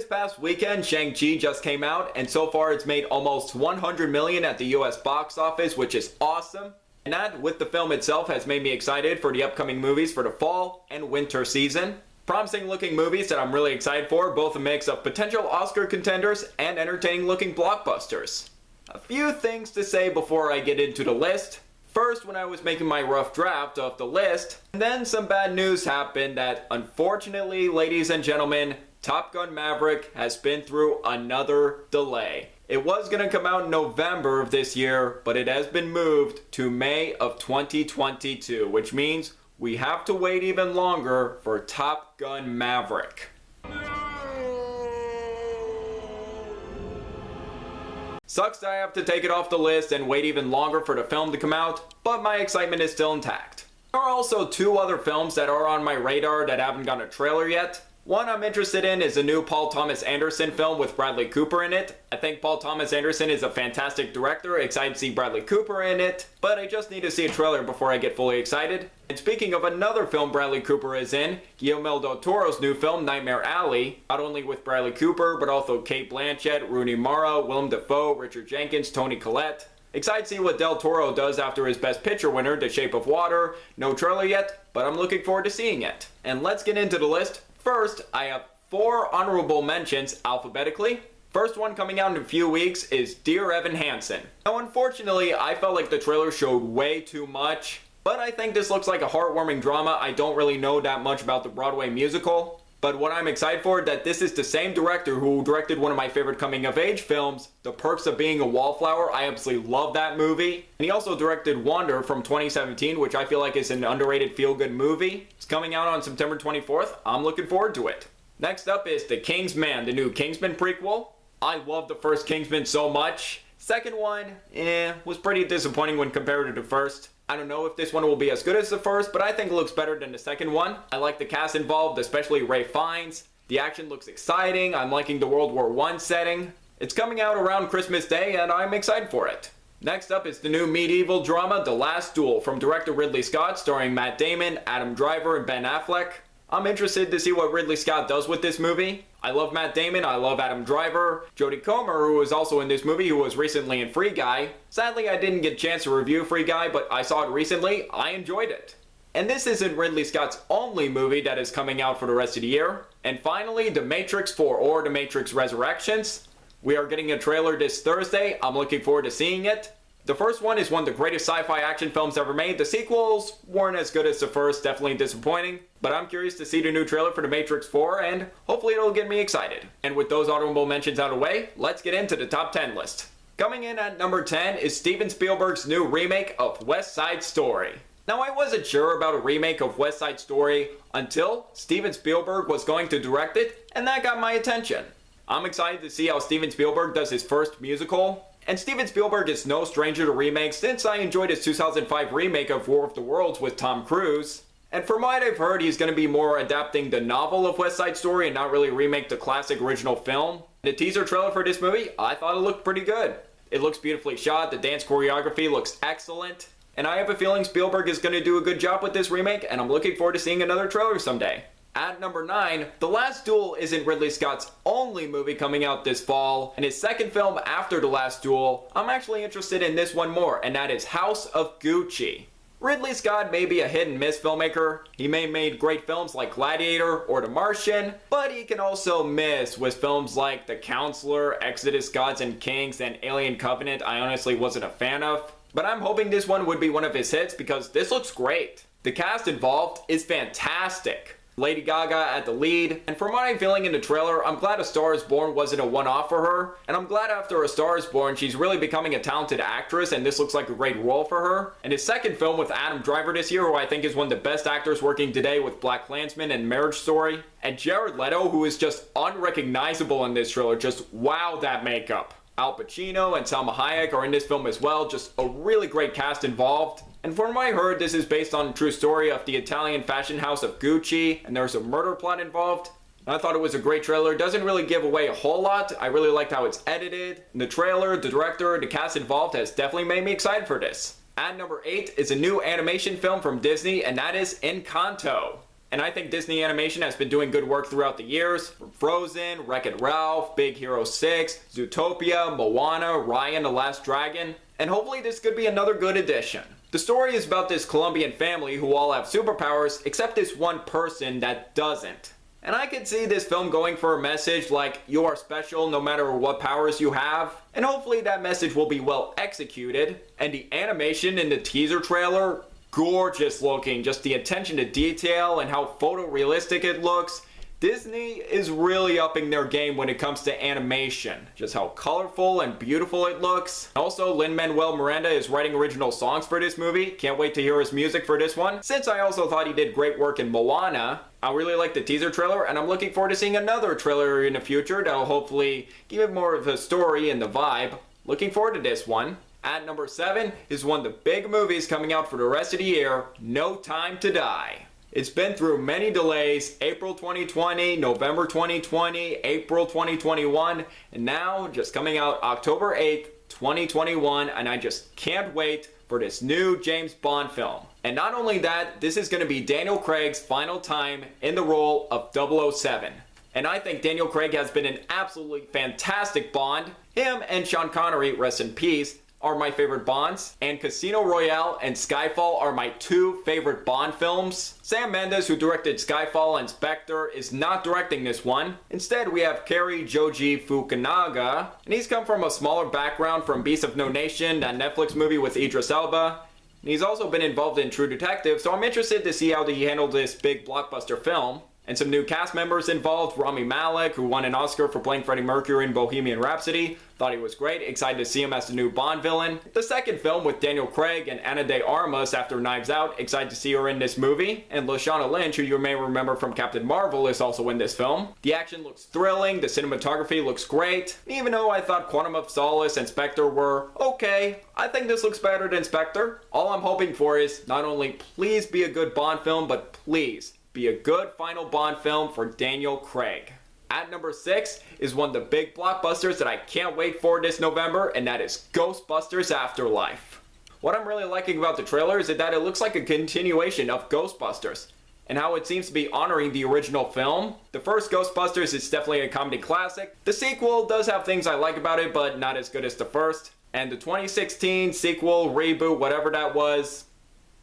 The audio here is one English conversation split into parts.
past weekend, Shang-Chi just came out, and so far it's made almost 100 million at the US box office, which is awesome. And that, with the film itself, has made me excited for the upcoming movies for the fall and winter season. Promising looking movies that I'm really excited for, both a mix of potential Oscar contenders and entertaining looking blockbusters. A few things to say before I get into the list. First, when I was making my rough draft of the list, and then some bad news happened that, unfortunately, ladies and gentlemen, Top Gun Maverick has been through another delay. It was going to come out in November of this year, but it has been moved to May of 2022, which means we have to wait even longer for Top Gun Maverick. Sucks that I have to take it off the list and wait even longer for the film to come out, but my excitement is still intact. There are also two other films that are on my radar that haven't gotten a trailer yet. One I'm interested in is a new Paul Thomas Anderson film with Bradley Cooper in it. I think Paul Thomas Anderson is a fantastic director, excited to see Bradley Cooper in it, but I just need to see a trailer before I get fully excited. And speaking of another film Bradley Cooper is in, Guillermo del Toro's new film Nightmare Alley, not only with Bradley Cooper, but also Cate Blanchett, Rooney Mara, Willem Dafoe, Richard Jenkins, Toni Collette. Excited to see what Del Toro does after his Best Picture winner, The Shape of Water. No trailer yet, but I'm looking forward to seeing it. And let's get into the list. First, I have 4 honorable mentions alphabetically. First one coming out in a few weeks is Dear Evan Hansen. Now, unfortunately, I felt like the trailer showed way too much, but I think this looks like a heartwarming drama. I don't really know that much about the Broadway musical, but what I'm excited for is that this is the same director who directed one of my favorite coming-of-age films, The Perks of Being a Wallflower. I absolutely love that movie. And he also directed Wonder from 2017, which I feel like is an underrated feel-good movie. It's coming out on September 24th. I'm looking forward to it. Next up is The King's Man, the new Kingsman prequel. I love the first Kingsman so much. Second one, was pretty disappointing when compared to the first. I don't know if this one will be as good as the first, but I think it looks better than the second one. I like the cast involved, especially Ralph Fiennes. The action looks exciting. I'm liking the World War I setting. It's coming out around Christmas Day, and I'm excited for it. Next up is the new medieval drama, The Last Duel, from director Ridley Scott, starring Matt Damon, Adam Driver, and Ben Affleck. I'm interested to see what Ridley Scott does with this movie. I love Matt Damon, I love Adam Driver. Jodie Comer, who was also in this movie, who was recently in Free Guy. Sadly, I didn't get a chance to review Free Guy, but I saw it recently. I enjoyed it. And this isn't Ridley Scott's only movie that is coming out for the rest of the year. And finally, The Matrix 4, or The Matrix Resurrections. We are getting a trailer this Thursday. I'm looking forward to seeing it. The first one is one of the greatest sci-fi action films ever made. The sequels weren't as good as the first, definitely disappointing. But I'm curious to see the new trailer for The Matrix 4, and hopefully it'll get me excited. And with those honorable mentions out of the way, let's get into the top 10 list. Coming in at number 10 is Steven Spielberg's new remake of West Side Story. Now, I wasn't sure about a remake of West Side Story until Steven Spielberg was going to direct it, and that got my attention. I'm excited to see how Steven Spielberg does his first musical. And Steven Spielberg is no stranger to remakes since I enjoyed his 2005 remake of War of the Worlds with Tom Cruise. And from what I've heard, he's going to be more adapting the novel of West Side Story and not really remake the classic original film. The teaser trailer for this movie, I thought it looked pretty good. It looks beautifully shot, the dance choreography looks excellent, and I have a feeling Spielberg is going to do a good job with this remake, and I'm looking forward to seeing another trailer someday. At number 9, The Last Duel isn't Ridley Scott's only movie coming out this fall, and his second film after The Last Duel. I'm actually interested in this one more, and that is House of Gucci. Ridley Scott may be a hit and miss filmmaker. He may have made great films like Gladiator or The Martian, but he can also miss with films like The Counselor, Exodus, Gods and Kings, and Alien Covenant I honestly wasn't a fan of. But I'm hoping this one would be one of his hits because this looks great. The cast involved is fantastic. Lady Gaga at the lead, and from what I'm feeling in the trailer, I'm glad A Star Is Born wasn't a one-off for her, and I'm glad after A Star Is Born she's really becoming a talented actress, and this looks like a great role for her. And his second film with Adam Driver this year, who I think is one of the best actors working today with BlacKkKlansman and Marriage Story, and Jared Leto, who is just unrecognizable in this trailer. Just wow, that makeup. Al Pacino and Salma Hayek are in this film as well, just a really great cast involved. And from what I heard, this is based on a true story of the Italian fashion house of Gucci, and there's a murder plot involved. And I thought it was a great trailer. It doesn't really give away a whole lot. I really liked how it's edited. And the trailer, the director, the cast involved has definitely made me excited for this. At number 8 is a new animation film from Disney, and that is Encanto. And I think Disney Animation has been doing good work throughout the years. From Frozen, Wreck-It Ralph, Big Hero 6, Zootopia, Moana, Raya and the Last Dragon. And hopefully this could be another good addition. The story is about this Colombian family who all have superpowers except this one person that doesn't. And I could see this film going for a message like, you are special no matter what powers you have. And hopefully that message will be well executed. And the animation in the teaser trailer, gorgeous looking. Just the attention to detail and how photorealistic it looks. Disney is really upping their game when it comes to animation. Just how colorful and beautiful it looks. Also, Lin-Manuel Miranda is writing original songs for this movie. Can't wait to hear his music for this one. Since I also thought he did great work in Moana, I really like the teaser trailer, and I'm looking forward to seeing another trailer in the future that'll hopefully give it more of a story and the vibe. Looking forward to this one. At number 7 is one of the big movies coming out for the rest of the year, No Time to Die. It's been through many delays, April 2020, November 2020, April 2021, and now just coming out October 8th, 2021, and I just can't wait for this new James Bond film. And not only that, this is going to be Daniel Craig's final time in the role of 007. And I think Daniel Craig has been an absolutely fantastic Bond. Him and Sean Connery, rest in peace, are my favorite Bonds, and Casino Royale and Skyfall are my 2 favorite Bond films. Sam Mendes, who directed Skyfall and Spectre, is not directing this one. Instead, we have Cary Joji Fukunaga, and he's come from a smaller background from Beasts of No Nation, that Netflix movie with Idris Elba. And he's also been involved in True Detective, so I'm interested to see how he handled this big blockbuster film. And some new cast members involved. Rami Malek, who won an Oscar for playing Freddie Mercury in Bohemian Rhapsody. Thought he was great. Excited to see him as the new Bond villain. The second film with Daniel Craig and Ana de Armas after Knives Out. Excited to see her in this movie. And Lashana Lynch, who you may remember from Captain Marvel, is also in this film. The action looks thrilling. The cinematography looks great. Even though I thought Quantum of Solace and Spectre were okay, I think this looks better than Spectre. All I'm hoping for is not only please be a good Bond film, but please be a good final Bond film for Daniel Craig. At number 6 is one of the big blockbusters that I can't wait for this November, and that is Ghostbusters Afterlife. What I'm really liking about the trailer is that it looks like a continuation of Ghostbusters, and how it seems to be honoring the original film. The first Ghostbusters is definitely a comedy classic. The sequel does have things I like about it, but not as good as the first. And the 2016 sequel, reboot, whatever that was,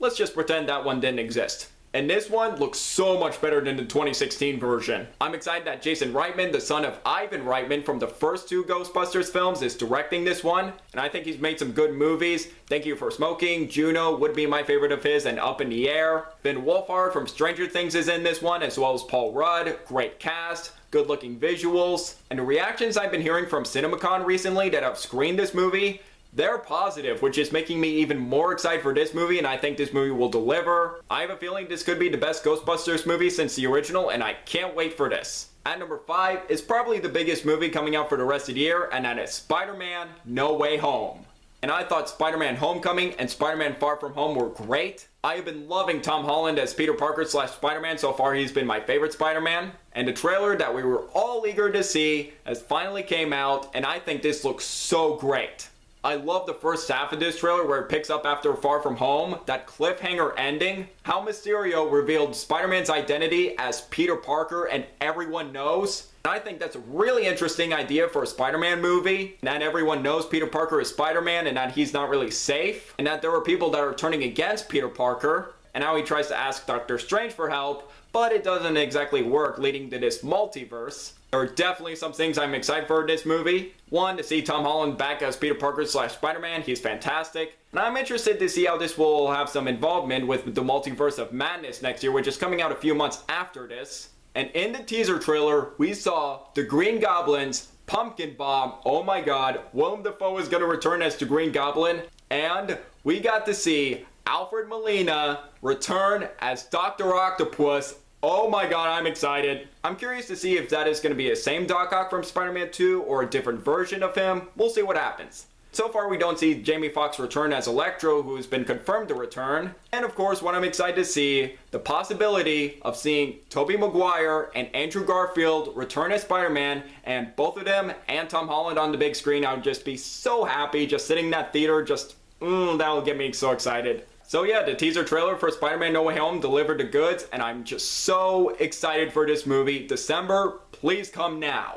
let's just pretend that one didn't exist. And this one looks so much better than the 2016 version. I'm excited that Jason Reitman, the son of Ivan Reitman from the first 2 Ghostbusters films, is directing this one. And I think he's made some good movies. Thank You for Smoking, Juno would be my favorite of his, and Up in the Air. Finn Wolfhard from Stranger Things is in this one, as well as Paul Rudd. Great cast, good looking visuals. And the reactions I've been hearing from CinemaCon recently that have screened this movie, they're positive, which is making me even more excited for this movie, and I think this movie will deliver. I have a feeling this could be the best Ghostbusters movie since the original, and I can't wait for this. At number 5 is probably the biggest movie coming out for the rest of the year, and that is Spider-Man No Way Home. And I thought Spider-Man Homecoming and Spider-Man Far From Home were great. I have been loving Tom Holland as Peter Parker / Spider-Man. So far he's been my favorite Spider-Man. And the trailer that we were all eager to see has finally came out, and I think this looks so great. I love the first half of this trailer where it picks up after Far From Home, that cliffhanger ending, how Mysterio revealed Spider-Man's identity as Peter Parker and everyone knows. I think that's a really interesting idea for a Spider-Man movie, that everyone knows Peter Parker is Spider-Man and that he's not really safe, and that there are people that are turning against Peter Parker, and how he tries to ask Doctor Strange for help, but it doesn't exactly work, leading to this multiverse. There are definitely some things I'm excited for in this movie. One, to see Tom Holland back as Peter Parker / Spider-Man. He's fantastic. And I'm interested to see how this will have some involvement with the Multiverse of Madness next year, which is coming out a few months after this. And in the teaser trailer, we saw the Green Goblin's Pumpkin Bomb. Oh my god, Willem Dafoe is going to return as the Green Goblin. And we got to see Alfred Molina return as Dr. Octopus. Oh my god, I'm excited. I'm curious to see if that is going to be the same Doc Ock from Spider-Man 2 or a different version of him. We'll see what happens. So far we don't see Jamie Foxx return as Electro, who's been confirmed to return. And of course, what I'm excited to see, the possibility of seeing Tobey Maguire and Andrew Garfield return as Spider-Man, and both of them and Tom Holland on the big screen. I would just be so happy just sitting in that theater, just, that'll get me so excited. So yeah, the teaser trailer for Spider-Man No Way Home delivered the goods, and I'm just so excited for this movie. December, please come now.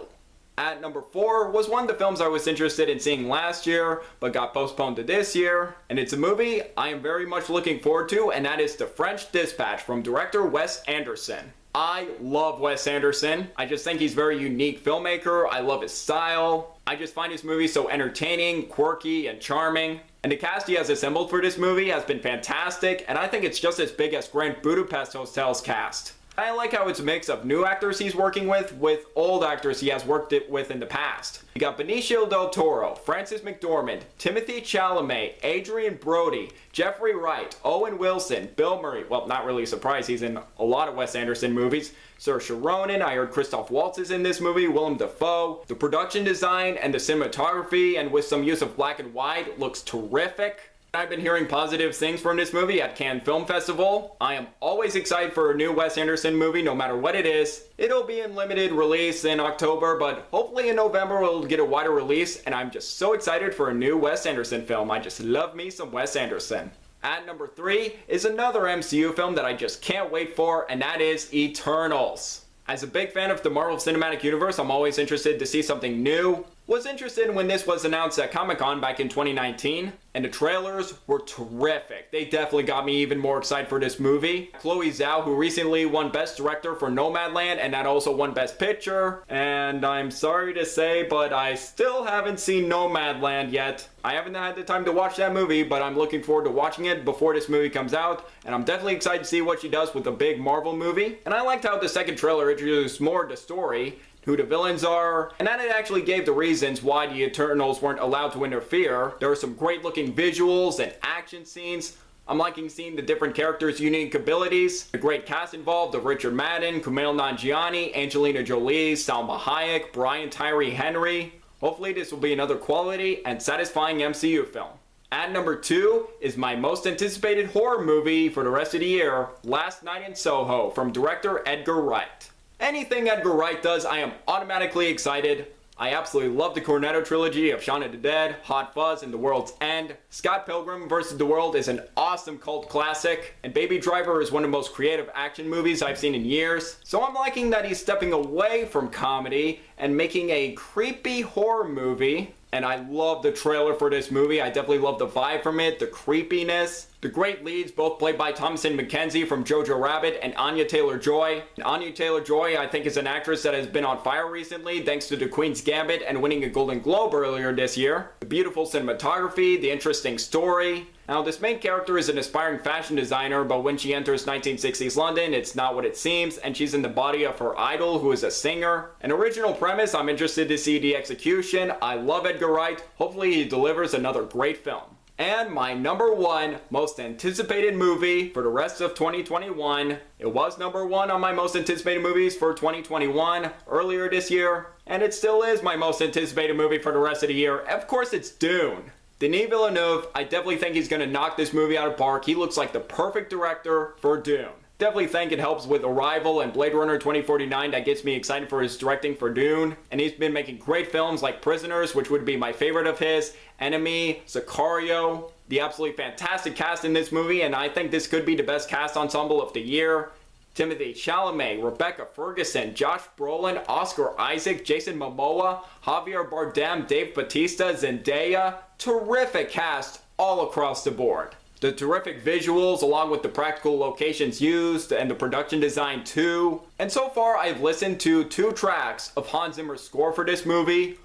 At number 4 was one of the films I was interested in seeing last year, but got postponed to this year. And it's a movie I am very much looking forward to, and that is The French Dispatch from director Wes Anderson. I love Wes Anderson. I just think he's a very unique filmmaker. I love his style. I just find his movies so entertaining, quirky, and charming. And the cast he has assembled for this movie has been fantastic, and I think it's just as big as Grand Budapest Hotel's cast. I like how it's a mix of new actors he's working with old actors he has worked with in the past. You got Benicio del Toro, Frances McDormand, Timothée Chalamet, Adrian Brody, Jeffrey Wright, Owen Wilson, Bill Murray, well, not really a surprise, he's in a lot of Wes Anderson movies, Saoirse Ronan, I heard Christoph Waltz is in this movie, Willem Dafoe. The production design and the cinematography, and with some use of black and white, looks terrific. I've been hearing positive things from this movie at Cannes Film Festival. I am always excited for a new Wes Anderson movie, no matter what it is. It'll be in limited release in October, but hopefully in November it'll get a wider release, and I'm just so excited for a new Wes Anderson film. I just love me some Wes Anderson. At number 3 is another MCU film that I just can't wait for, and that is Eternals. As a big fan of the Marvel Cinematic Universe, I'm always interested to see something new. Was interested when this was announced at Comic-Con back in 2019, and the trailers were terrific. They definitely got me even more excited for this movie. Chloe Zhao, who recently won Best Director for Nomadland, and that also won Best Picture. And I'm sorry to say, but I still haven't seen Nomadland yet. I haven't had the time to watch that movie, but I'm looking forward to watching it before this movie comes out, and I'm definitely excited to see what she does with a big Marvel movie. And I liked how the second trailer introduced more of the story, who the villains are, and that it actually gave the reasons why the Eternals weren't allowed to interfere. There were some great looking visuals and action scenes. I'm liking seeing the different characters' unique abilities. The great cast involved of Richard Madden, Kumail Nanjiani, Angelina Jolie, Salma Hayek, Brian Tyree Henry. Hopefully this will be another quality and satisfying MCU film. At number 2 is my most anticipated horror movie for the rest of the year, Last Night in Soho from director Edgar Wright. Anything Edgar Wright does, I am automatically excited. I absolutely love the Cornetto trilogy of Shaun of the Dead, Hot Fuzz, and The World's End. Scott Pilgrim vs. the World is an awesome cult classic, and Baby Driver is one of the most creative action movies I've seen in years. So I'm liking that he's stepping away from comedy and making a creepy horror movie. And I love the trailer for this movie. I definitely love the vibe from it, the creepiness. The great leads, both played by Thomasin McKenzie from Jojo Rabbit and Anya Taylor-Joy. Anya Taylor-Joy, I think, is an actress that has been on fire recently thanks to The Queen's Gambit and winning a Golden Globe earlier this year. The beautiful cinematography, the interesting story. Now, this main character is an aspiring fashion designer, but when she enters 1960s London, it's not what it seems, and she's in the body of her idol, who is a singer. An original premise, I'm interested to see the execution. I love Edgar Wright. Hopefully he delivers another great film. And my number 1 most anticipated movie for the rest of 2021. It was number 1 on my most anticipated movies for 2021 earlier this year, and it still is my most anticipated movie for the rest of the year. Of course, it's Dune. Denis Villeneuve, I definitely think he's going to knock this movie out of the park. He looks like the perfect director for Dune. Definitely think it helps with Arrival and Blade Runner 2049 that gets me excited for his directing for Dune. And he's been making great films like Prisoners, which would be my favorite of his, Enemy, Sicario. The absolutely fantastic cast in this movie, and I think this could be the best cast ensemble of the year. Timothée Chalamet, Rebecca Ferguson, Josh Brolin, Oscar Isaac, Jason Momoa, Javier Bardem, Dave Bautista, Zendaya. Terrific cast all across the board. The terrific visuals along with the practical locations used and the production design too. And so far I've listened to 2 tracks of Hans Zimmer's score for this movie.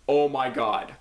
Oh my god.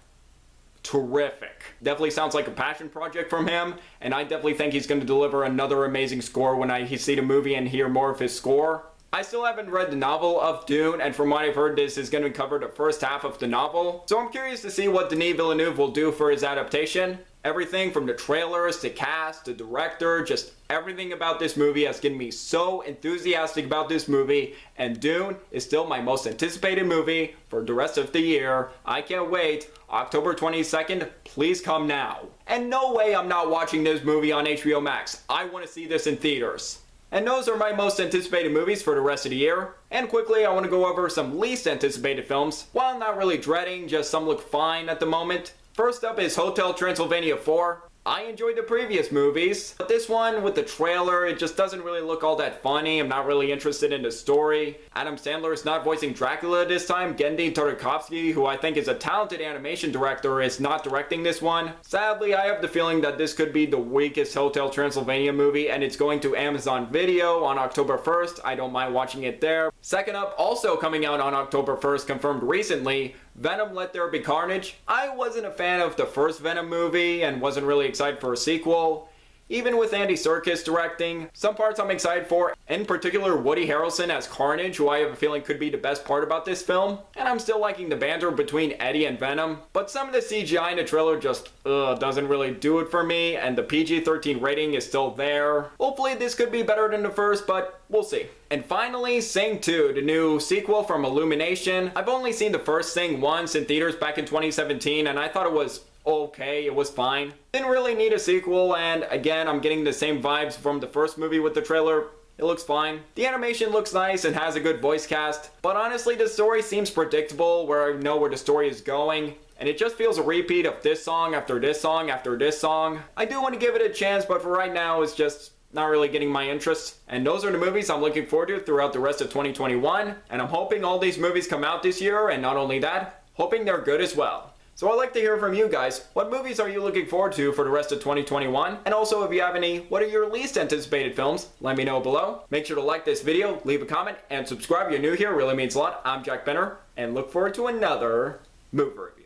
Terrific. Definitely sounds like a passion project from him, and I definitely think he's going to deliver another amazing score when I see the movie and hear more of his score. I still haven't read the novel of Dune, and from what I've heard, this is going to cover the first half of the novel. So I'm curious to see what Denis Villeneuve will do for his adaptation. Everything from the trailers to cast to director, just everything about this movie has gotten me so enthusiastic about this movie, and Dune is still my most anticipated movie for the rest of the year. I can't wait. October 22nd, please come now. And no way I'm not watching this movie on HBO Max. I want to see this in theaters. And those are my most anticipated movies for the rest of the year. And quickly, I want to go over some least anticipated films. While not really dreading, just some look fine at the moment. First up is Hotel Transylvania 4. I enjoyed the previous movies, but this one with the trailer, it just doesn't really look all that funny. I'm not really interested in the story. Adam Sandler is not voicing Dracula this time. Genndy Tartakovsky, who I think is a talented animation director, is not directing this one. Sadly, I have the feeling that this could be the weakest Hotel Transylvania movie, and it's going to Amazon Video on October 1st. I don't mind watching it there. Second up, also coming out on October 1st, confirmed recently, Venom Let There Be Carnage. I wasn't a fan of the first Venom movie and wasn't really excited for a sequel. Even with Andy Serkis directing, some parts I'm excited for, in particular Woody Harrelson as Carnage, who I have a feeling could be the best part about this film. And I'm still liking the banter between Eddie and Venom, but some of the CGI in the trailer just doesn't really do it for me, and the PG-13 rating is still there. Hopefully this could be better than the first, but we'll see. And finally, Sing 2, the new sequel from Illumination. I've only seen the first Sing once in theaters back in 2017, and I thought it was okay, it was fine. Didn't really need a sequel, and again, I'm getting the same vibes from the first movie with the trailer. It looks fine. The animation looks nice and has a good voice cast, but honestly, the story seems predictable, where I know where the story is going, and it just feels a repeat of this song after this song after this song. I do want to give it a chance, but for right now, it's just not really getting my interest. And those are the movies I'm looking forward to throughout the rest of 2021, and I'm hoping all these movies come out this year, and not only that, hoping they're good as well. So I'd like to hear from you guys. What movies are you looking forward to for the rest of 2021? And also, if you have any, what are your least anticipated films? Let me know below. Make sure to like this video, leave a comment, and subscribe if you're new here. It really means a lot. I'm Jack Benner, and look forward to another movie review.